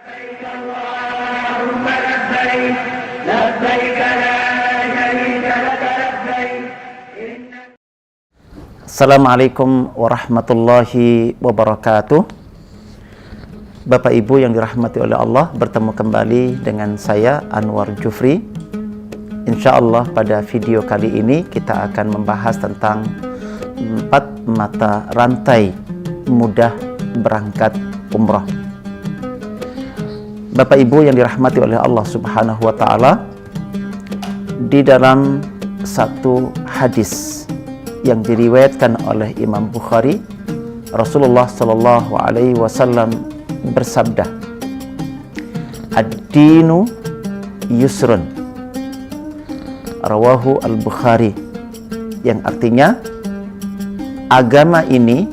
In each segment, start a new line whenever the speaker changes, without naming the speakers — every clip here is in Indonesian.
لبيك اللهم لبيك لبيك لا شريك لك لبيك.
Assalamualaikum warahmatullahi wabarakatuh. Bapak Ibu yang dirahmati oleh Allah, bertemu kembali dengan saya Anwar Jufri. Insyaallah pada video kali ini kita akan membahas tentang 4 mata rantai mudah berangkat umrah. Bapak Ibu yang dirahmati oleh Allah Subhanahu wa taala, di dalam satu hadis yang diriwayatkan oleh Imam Bukhari, Rasulullah sallallahu alaihi wasallam bersabda, "Ad-dinu yusrun." Rawahu Al-Bukhari, yang artinya agama ini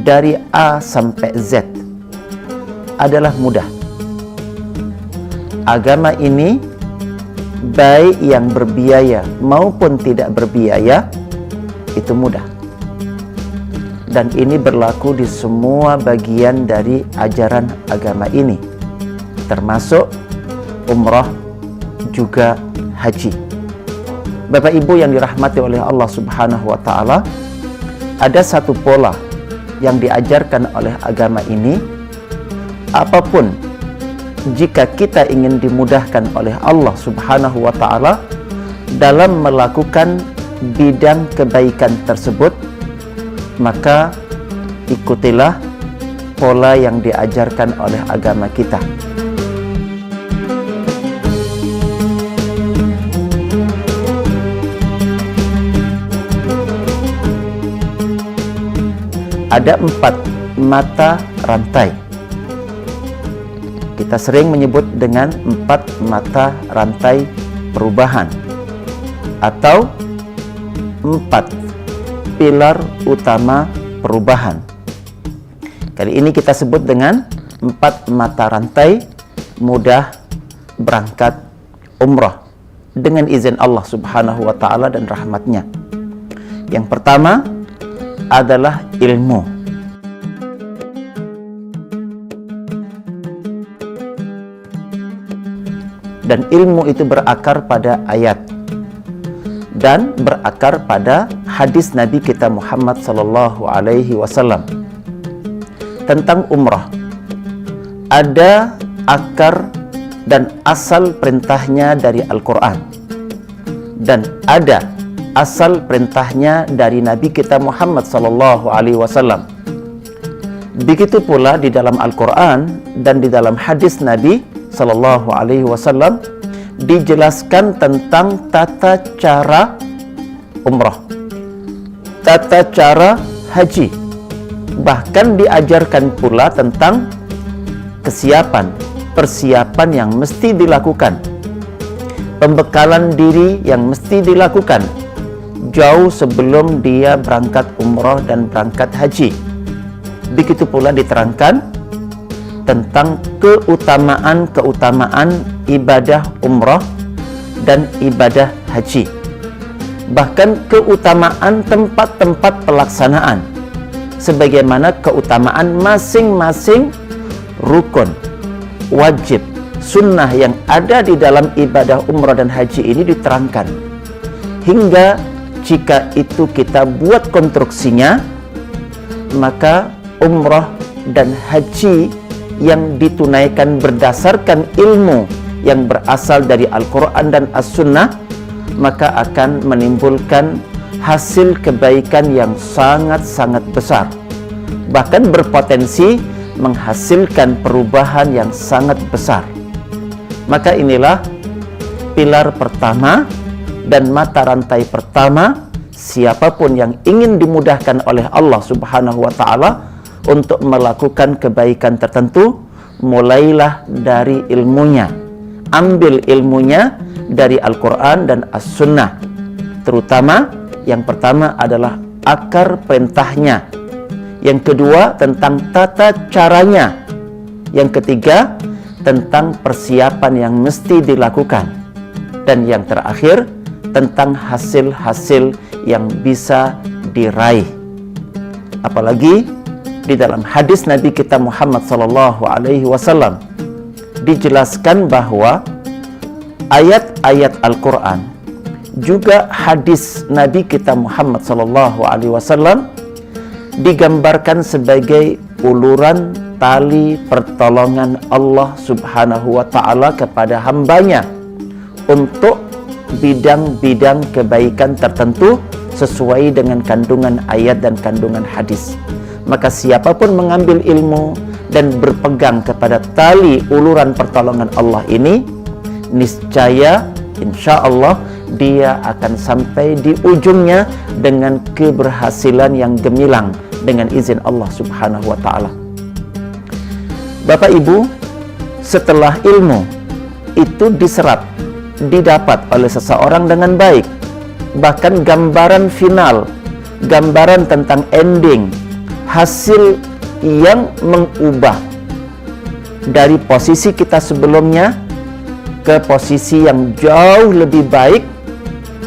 dari A sampai Z adalah mudah. Agama ini baik yang berbiaya maupun tidak berbiaya itu mudah. Dan ini berlaku di semua bagian dari ajaran agama ini, termasuk umrah juga haji. Bapak Ibu yang dirahmati oleh Allah Subhanahu wa taala, ada satu pola yang diajarkan oleh agama ini. Apapun jika kita ingin dimudahkan oleh Allah Subhanahu wa taala dalam melakukan bidang kebaikan tersebut, maka ikutilah pola yang diajarkan oleh agama kita. Ada 4 mata rantai. Kita sering menyebut dengan 4 mata rantai perubahan atau 4 pilar utama perubahan. Kali ini kita sebut dengan 4 mata rantai mudah berangkat umrah dengan izin Allah Subhanahu wa taala dan rahmatnya. Yang pertama adalah ilmu. Dan ilmu itu berakar pada ayat dan berakar pada hadis Nabi kita Muhammad sallallahu alaihi wasallam tentang umrah. Ada akar dan asal perintahnya dari Al-Quran, dan ada asal perintahnya dari Nabi kita Muhammad sallallahu alaihi wasallam. Begitu pula di dalam Al-Quran dan di dalam hadis Nabi sallallahu alaihi wasallam dijelaskan tentang tata cara umrah, tata cara haji. Bahkan diajarkan pula tentang kesiapan, persiapan yang mesti dilakukan, pembekalan diri yang mesti dilakukan jauh sebelum dia berangkat umrah dan berangkat haji. Begitu pula diterangkan tentang keutamaan ibadah umrah dan ibadah haji. Bahkan keutamaan tempat-tempat pelaksanaan, sebagaimana keutamaan masing-masing rukun, wajib, sunnah yang ada di dalam ibadah umrah dan haji ini diterangkan. Hingga jika itu kita buat konstruksinya, maka umrah dan haji yang ditunaikan berdasarkan ilmu yang berasal dari Al-Quran dan As-Sunnah, maka akan menimbulkan hasil kebaikan yang sangat-sangat besar, bahkan berpotensi menghasilkan perubahan yang sangat besar. Maka inilah pilar pertama dan mata rantai pertama. Siapapun yang ingin dimudahkan oleh Allah Subhanahu wa taala untuk melakukan kebaikan tertentu, mulailah dari ilmunya. Ambil ilmunya dari Al-Quran dan As-Sunnah. Terutama yang pertama adalah akar perintahnya. Yang kedua tentang tata caranya. Yang ketiga tentang persiapan yang mesti dilakukan. Dan yang terakhir tentang hasil-hasil yang bisa diraih. Apalagi Di dalam hadis Nabi kita Muhammad SAW dijelaskan bahwa ayat-ayat Al-Quran juga hadis Nabi kita Muhammad SAW digambarkan sebagai uluran tali pertolongan Allah Subhanahu wa Ta'ala kepada hambanya untuk bidang-bidang kebaikan tertentu sesuai dengan kandungan ayat dan kandungan hadis. Maka siapapun mengambil ilmu dan berpegang kepada tali uluran pertolongan Allah ini, niscaya insya Allah dia akan sampai di ujungnya dengan keberhasilan yang gemilang dengan izin Allah Subhanahu wa Ta'ala. Bapak Ibu, setelah ilmu itu diserap, didapat oleh seseorang dengan baik, bahkan gambaran final, gambaran tentang ending, hasil yang mengubah dari posisi kita sebelumnya ke posisi yang jauh lebih baik,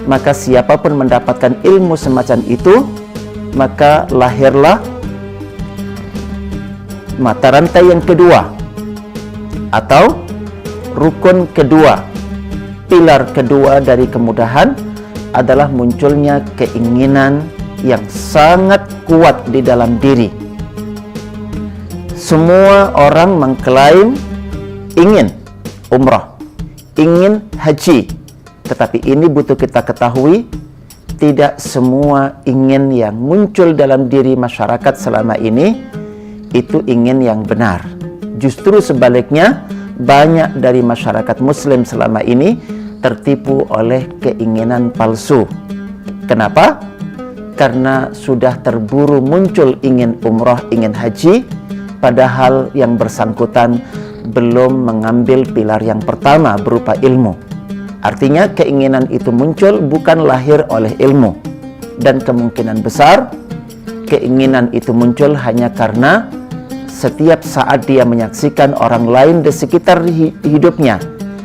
maka siapapun mendapatkan ilmu semacam itu, maka lahirlah mata rantai yang kedua atau rukun kedua, pilar kedua dari kemudahan adalah munculnya keinginan yang sangat kuat di dalam diri. Semua orang mengklaim ingin umrah, ingin haji, tetapi ini butuh kita ketahui, tidak semua ingin yang muncul dalam diri masyarakat selama ini itu ingin yang benar. Justru sebaliknya, banyak dari masyarakat muslim selama ini tertipu oleh keinginan palsu. Kenapa? Karena sudah terburu muncul ingin umrah, ingin haji, padahal yang bersangkutan belum mengambil pilar yang pertama berupa ilmu. Artinya keinginan itu muncul bukan lahir oleh ilmu, dan kemungkinan besar keinginan itu muncul hanya karena setiap saat dia menyaksikan orang lain di sekitar hidupnya,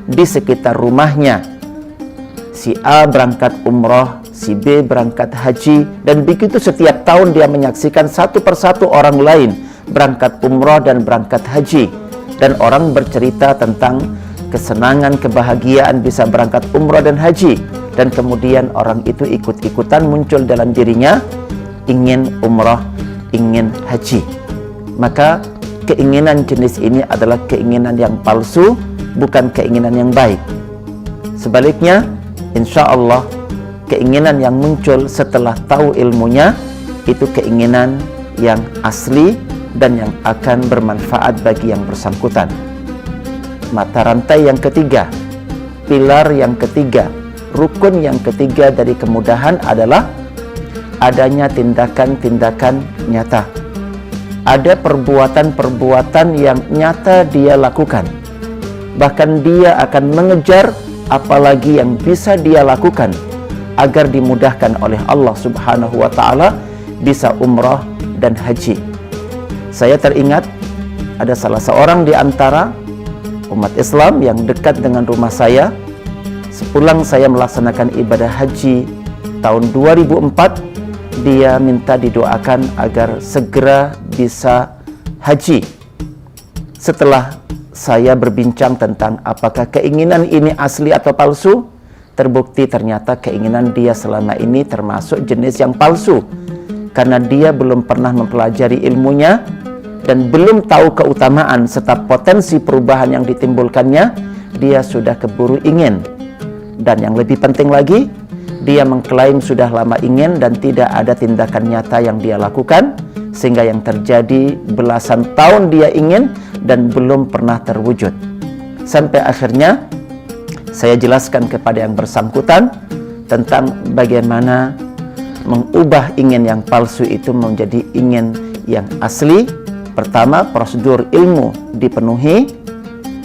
di sekitar rumahnya, si A berangkat umrah, si B berangkat haji, dan begitu setiap tahun dia menyaksikan satu persatu orang lain berangkat umrah dan berangkat haji, dan orang bercerita tentang kesenangan, kebahagiaan bisa berangkat umrah dan haji, dan kemudian orang itu ikut-ikutan muncul dalam dirinya ingin umrah, ingin haji. Maka keinginan jenis ini adalah keinginan yang palsu, bukan keinginan yang baik. Sebaliknya, insya Allah keinginan yang muncul setelah tahu ilmunya itu keinginan yang asli dan yang akan bermanfaat bagi yang bersangkutan. Mata rantai yang ketiga, pilar yang ketiga, rukun yang ketiga dari kemudahan adalah adanya tindakan-tindakan nyata. Ada perbuatan-perbuatan yang nyata dia lakukan. Bahkan dia akan mengejar apalagi yang bisa dia lakukan agar dimudahkan oleh Allah Subhanahu wa Ta'ala bisa umrah dan haji. Saya teringat ada salah seorang di antara umat Islam yang dekat dengan rumah saya. Sepulang saya melaksanakan ibadah haji tahun 2004, dia minta didoakan agar segera bisa haji. Setelah saya berbincang tentang apakah keinginan ini asli atau palsu, terbukti ternyata keinginan dia selama ini termasuk jenis yang palsu, karena dia belum pernah mempelajari ilmunya dan belum tahu keutamaan serta potensi perubahan yang ditimbulkannya. Dia sudah keburu ingin, dan yang lebih penting lagi, dia mengklaim sudah lama ingin dan tidak ada tindakan nyata yang dia lakukan, sehingga yang terjadi belasan tahun dia ingin dan belum pernah terwujud. Sampai akhirnya saya jelaskan kepada yang bersangkutan tentang bagaimana mengubah ingin yang palsu itu menjadi ingin yang asli. Pertama, prosedur ilmu dipenuhi,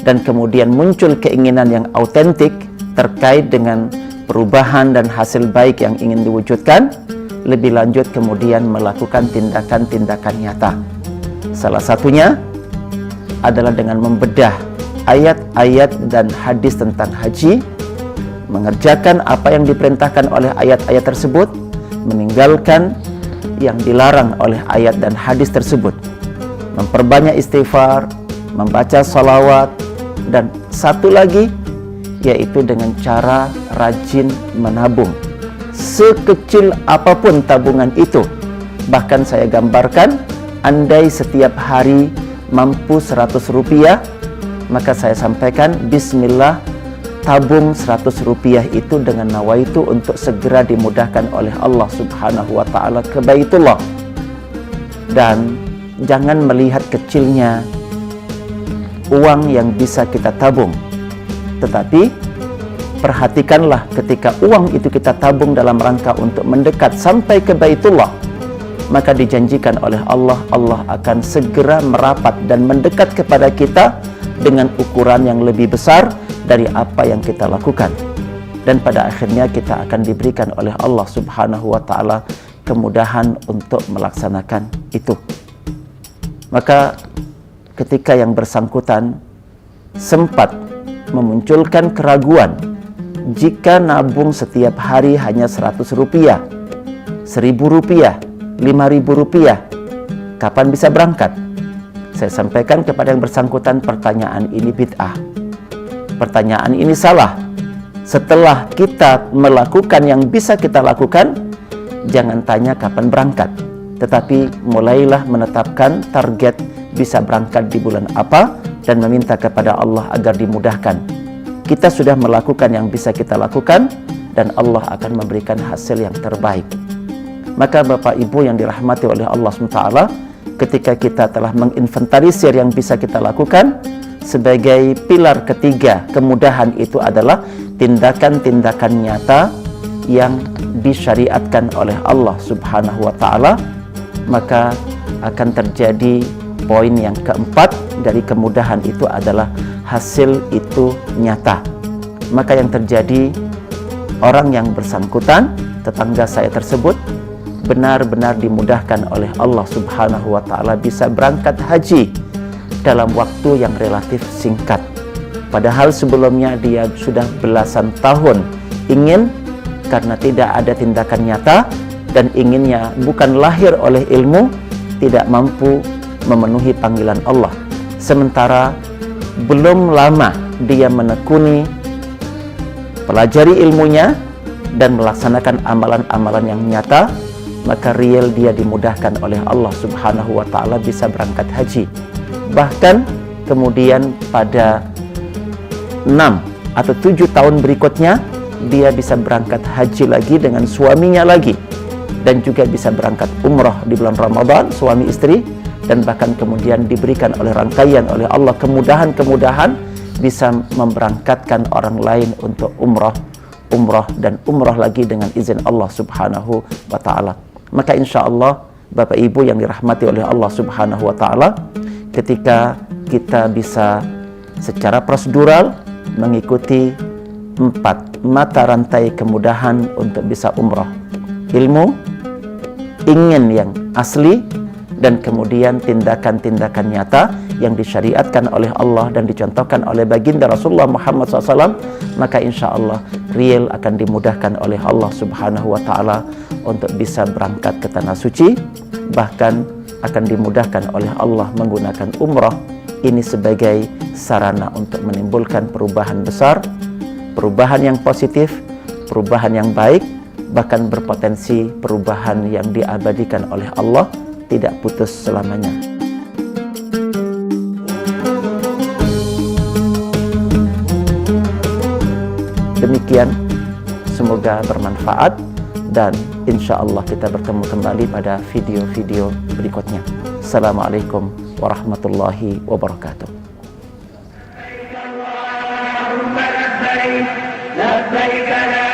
dan kemudian muncul keinginan yang autentik terkait dengan perubahan dan hasil baik yang ingin diwujudkan. Lebih lanjut kemudian melakukan tindakan-tindakan nyata. Salah satunya adalah dengan membedah ayat-ayat dan hadis tentang haji, mengerjakan apa yang diperintahkan oleh ayat-ayat tersebut, meninggalkan yang dilarang oleh ayat dan hadis tersebut. memperbanyak istighfar, membaca salawat, dan satu lagi yaitu dengan cara rajin menabung. Sekecil apapun tabungan itu. Bahkan saya gambarkan, andai setiap hari mampu 100 rupiah, maka saya sampaikan bismillah, tabung 100 rupiah itu dengan nawaitu untuk segera dimudahkan oleh Allah Subhanahu wa ta'ala ke Baitullah. Dan jangan melihat kecilnya uang yang bisa kita tabung, tetapi perhatikanlah ketika uang itu kita tabung dalam rangka untuk mendekat sampai ke Baitullah, maka dijanjikan oleh Allah, Allah akan segera merapat dan mendekat kepada kita dengan ukuran yang lebih besar dari apa yang kita lakukan. Dan pada akhirnya kita akan diberikan oleh Allah Subhanahu wa ta'ala kemudahan untuk melaksanakan itu. Maka ketika yang bersangkutan sempat memunculkan keraguan, jika nabung setiap hari hanya 100 rupiah, 1000 rupiah, 5000 rupiah, kapan bisa berangkat? Saya sampaikan kepada yang bersangkutan, pertanyaan ini bid'ah. Pertanyaan ini salah. Setelah kita melakukan yang bisa kita lakukan, jangan tanya kapan berangkat, tetapi mulailah menetapkan target bisa berangkat di bulan apa dan meminta kepada Allah agar dimudahkan. Kita sudah melakukan yang bisa kita lakukan dan Allah akan memberikan hasil yang terbaik. Maka Bapak Ibu yang dirahmati oleh Allah SWT, ketika kita telah menginventarisir yang bisa kita lakukan, sebagai pilar ketiga kemudahan itu adalah tindakan-tindakan nyata yang disyariatkan oleh Allah Subhanahu wa ta'ala. Maka akan terjadi poin yang keempat dari kemudahan itu adalah hasil itu nyata. Maka yang terjadi, orang yang bersangkutan, tetangga saya tersebut, benar-benar dimudahkan oleh Allah Subhanahu wa ta'ala bisa berangkat haji dalam waktu yang relatif singkat. Padahal sebelumnya dia sudah belasan tahun ingin, karena tidak ada tindakan nyata dan inginnya bukan lahir oleh ilmu, tidak mampu memenuhi panggilan Allah. Sementara belum lama dia menekuni, pelajari ilmunya dan melaksanakan amalan-amalan yang nyata, maka real dia dimudahkan oleh Allah Subhanahu wa ta'ala bisa berangkat haji. Bahkan kemudian pada 6 atau 7 tahun berikutnya dia bisa berangkat haji lagi dengan suaminya lagi, dan juga bisa berangkat umrah di bulan Ramadan, suami istri, dan bahkan kemudian diberikan oleh rangkaian oleh Allah kemudahan-kemudahan bisa memberangkatkan orang lain untuk umrah dan umrah lagi dengan izin Allah Subhanahu wa ta'ala. Maka insya Allah Bapak Ibu yang dirahmati oleh Allah Subhanahu wa ta'ala, ketika kita bisa secara prosedural mengikuti 4 mata rantai kemudahan untuk bisa umrah: ilmu, ingin yang asli, dan kemudian tindakan-tindakan nyata yang disyariatkan oleh Allah dan dicontohkan oleh baginda Rasulullah Muhammad SAW, maka insya Allah real akan dimudahkan oleh Allah Subhanahu wa ta'ala untuk bisa berangkat ke Tanah Suci. Bahkan akan dimudahkan oleh Allah menggunakan umrah ini sebagai sarana untuk menimbulkan perubahan besar, perubahan yang positif, perubahan yang baik, bahkan berpotensi perubahan yang diabadikan oleh Allah, tidak putus selamanya. Demikian, semoga bermanfaat, dan insya Allah kita bertemu kembali pada video-video berikutnya. Assalamualaikum warahmatullahi wabarakatuh.
لبيك لا